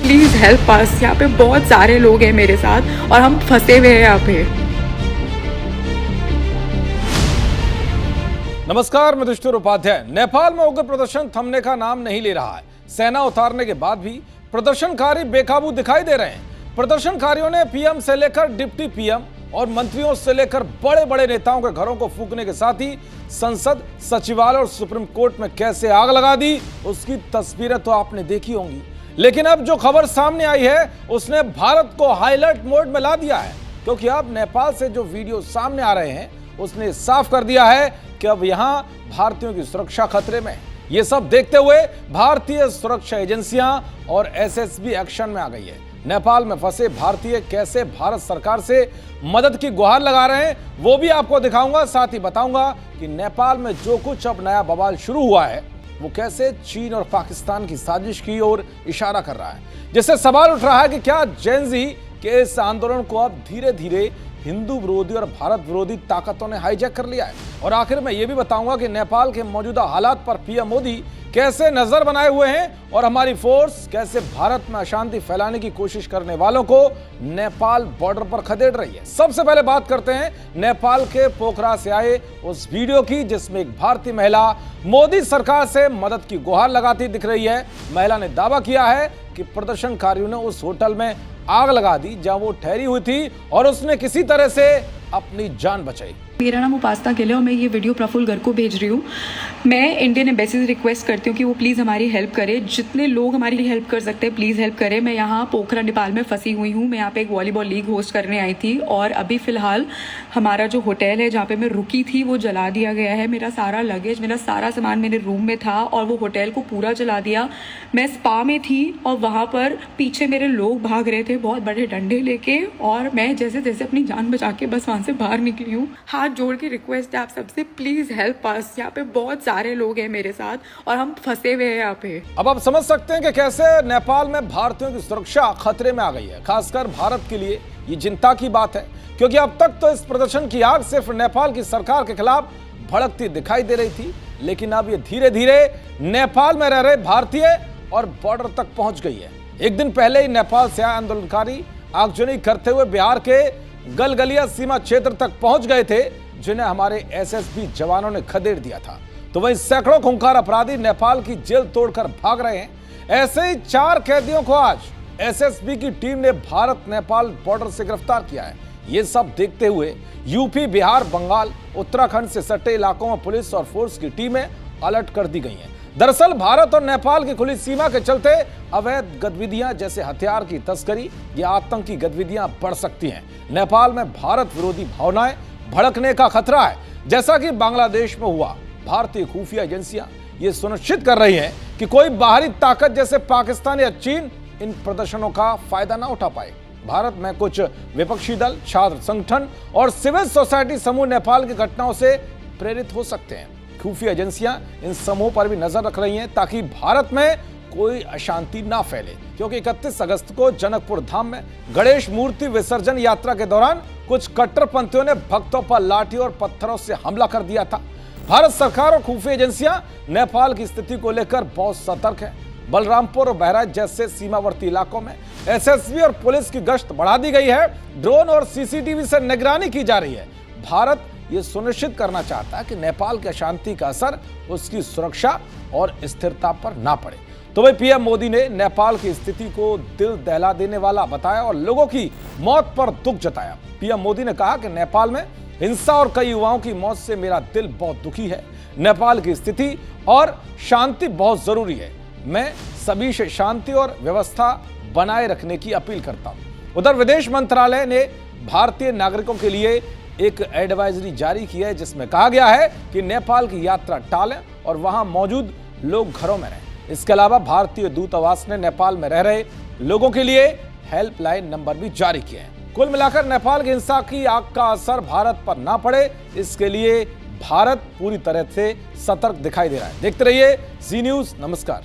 Please help us. यहाँ पे बहुत सारे लोग हैं मेरे साथ और हम फंसे हुए हैं यहाँ पे। नमस्कार, मैं दुष्टुर उपाध्याय। नेपाल में उग्र प्रदर्शन थमने का नाम नहीं ले रहा है। सेना उतारने के बाद भी प्रदर्शनकारी बेकाबू दिखाई दे रहे हैं। प्रदर्शनकारियों ने पीएम से लेकर डिप्टी पीएम और मंत्रियों से लेकर बड़े बड़े नेताओं के घरों को फूंकने के साथ ही संसद, सचिवालय और सुप्रीम कोर्ट में कैसे आग लगा दी, उसकी तस्वीरें तो आपने देखी होंगी। लेकिन अब जो खबर सामने आई है उसने भारत को हाईलाइट मोड में ला दिया है, क्योंकि अब नेपाल से जो वीडियो सामने आ रहे हैं उसने साफ कर दिया है कि अब यहां भारतीयों की सुरक्षा खतरे में है। ये सब देखते हुए भारतीय सुरक्षा एजेंसियां और एसएसबी एक्शन में आ गई है। नेपाल में फंसे भारतीय कैसे भारत सरकार से मदद की गुहार लगा रहे हैं वो भी आपको दिखाऊंगा। साथ ही बताऊंगा कि नेपाल में जो कुछ अब नया बवाल शुरू हुआ है वो कैसे चीन और पाकिस्तान की साजिश की ओर इशारा कर रहा है, जिससे सवाल उठ रहा है कि क्या जेन-ज़ी के इस आंदोलन को अब धीरे धीरे हिंदू विरोधी और भारत विरोधी ताकतों ने हाईजैक कर लिया है। और आखिर में यह भी बताऊंगा कि नेपाल के मौजूदा हालात पर पीएम मोदी कैसे नजर बनाए हुए हैं और हमारी फोर्स कैसे भारत में अशांति फैलाने की कोशिश करने वालों को नेपाल बॉर्डर पर खदेड़ रही है। सबसे पहले बात करते हैं नेपाल के पोखरा से आए उस वीडियो की, जिसमें एक भारतीय महिला मोदी सरकार से मदद की गुहार लगाती दिख रही है। महिला ने दावा किया है कि प्रदर्शनकारियों ने उस होटल में आग लगा दी जहां वो ठहरी हुई थी और उसने किसी तरह से अपनी जान बचाई। मेरा नाम उपासना गिल है और मैं ये वीडियो प्रफुल्ल गर्ग को भेज रही हूँ। मैं इंडियन एम्बेसी से रिक्वेस्ट करती हूँ कि वो प्लीज़ हमारी हेल्प करे। जितने लोग हमारी हेल्प कर सकते हैं प्लीज़ हेल्प करें। मैं यहाँ पोखरा नेपाल में फंसी हुई हूँ। मैं यहाँ पे एक वॉलीबॉल लीग होस्ट करने आई थी और अभी फ़िलहाल हमारा जो होटल है जहाँ पे मैं रुकी थी वो जला दिया गया है। मेरा सारा लगेज, मेरा सारा सामान मेरे रूम में था और वो होटल को पूरा जला दिया। मैं स्पा में थी और वहाँ पर पीछे मेरे लोग भाग रहे थे बहुत बड़े डंडे लेके और मैं जैसे जैसे अपनी जान बचा के बस वहाँ से बाहर निकली हूँ। हाथ जोड़ के रिक्वेस्ट है आप सबसे, प्लीज हेल्प अस। यहाँ पे बहुत सारे लोग हैं मेरे साथ और हम फंसे हुए हैं यहाँ पे। अब आप समझ सकते हैं कि कैसे नेपाल में भारतीयों की सुरक्षा खतरे में आ गई है। खासकर भारत के लिए ये चिंता की बात है, क्योंकि अब तक तो इस प्रदर्शन की आग सिर्फ नेपाल की सरकार के खिलाफ भड़कती दिखाई दे रही थी, लेकिन अब ये धीरे धीरे नेपाल में रह रहे भारतीय और बॉर्डर तक पहुंच गई है। एक दिन पहले ही नेपाल से आए आंदोलनकारी आगजनी करते हुए बिहार के गलगलिया सीमा क्षेत्र तक पहुंच गए थे, जिन्हें हमारे एसएसबी जवानों ने खदेड़ दिया था। तो वहीं सैकड़ों खूंखार अपराधी नेपाल की जेल तोड़कर भाग रहे हैं। ऐसे ही 4 कैदियों को आज एसएसबी की टीम ने भारत नेपाल बॉर्डर से गिरफ्तार किया है। ये सब देखते हुए यूपी, बिहार, बंगाल, उत्तराखंड से सटे इलाकों में पुलिस और फोर्स की टीमें अलर्ट कर दी गई हैं। दरअसल भारत और नेपाल की खुली सीमा के चलते अवैध गतिविधियां जैसे हथियार की तस्करी या आतंकी गतिविधियां बढ़ सकती हैं। नेपाल में भारत विरोधी भावनाएं भड़कने का खतरा है, जैसा कि बांग्लादेश में हुआ। भारतीय खुफिया एजेंसियां ये सुनिश्चित कर रही हैं कि कोई बाहरी ताकत जैसे पाकिस्तान या चीन इन प्रदर्शनों का फायदा ना उठा पाए। भारत में कुछ विपक्षी दल, छात्र संगठन और सिविल सोसाइटी समूह नेपाल की घटनाओं से प्रेरित हो सकते हैं। खुफिया एजेंसियां इन समूह पर भी नजर रख रही हैं ताकि भारत में कोई अशांति ना फैले, क्योंकि 31 अगस्त को जनकपुर धाम में गणेश मूर्ति विसर्जन यात्रा के दौरान कुछ कट्टरपंथियों ने भक्तों पर लाठी और पत्थरों से हमला कर दिया था। भारत सरकार और खुफिया एजेंसियां नेपाल की स्थिति को लेकर बहुत सतर्क है। बलरामपुर और बहराइच जैसे सीमावर्ती इलाकों में एसएसबी और पुलिस की गश्त बढ़ा दी गई है। ड्रोन और सीसीटीवी से निगरानी की जा रही है। भारत ये सुनिश्चित करना चाहता है कि नेपाल की अशांति का असर उसकी सुरक्षा और स्थिरता पर ना पड़े। तो भाई पीएम मोदी ने नेपाल की स्थिति को दिल दहला देने वाला बताया और लोगों की मौत पर दुख जताया। पीएम मोदी ने कहा कि नेपाल में हिंसा और कई युवाओं की मौत से मेरा दिल बहुत दुखी है। नेपाल की स्थिति और शांति बहुत जरूरी है। मैं सभी से शांति और व्यवस्था बनाए रखने की अपील करता हूं। उधर विदेश मंत्रालय ने भारतीय नागरिकों के लिए एक एडवाइजरी जारी की है, जिसमें कहा गया है कि नेपाल की यात्रा टालें और वहां मौजूद लोग घरों में रहें। इसके अलावा भारतीय दूतावास ने नेपाल में रह रहे लोगों के लिए हेल्पलाइन नंबर भी जारी किए हैं। कुल मिलाकर नेपाल की हिंसा की आग का असर भारत पर ना पड़े, इसके लिए भारत पूरी तरह से सतर्क दिखाई दे रहा है। देखते रहिए जी न्यूज़। नमस्कार।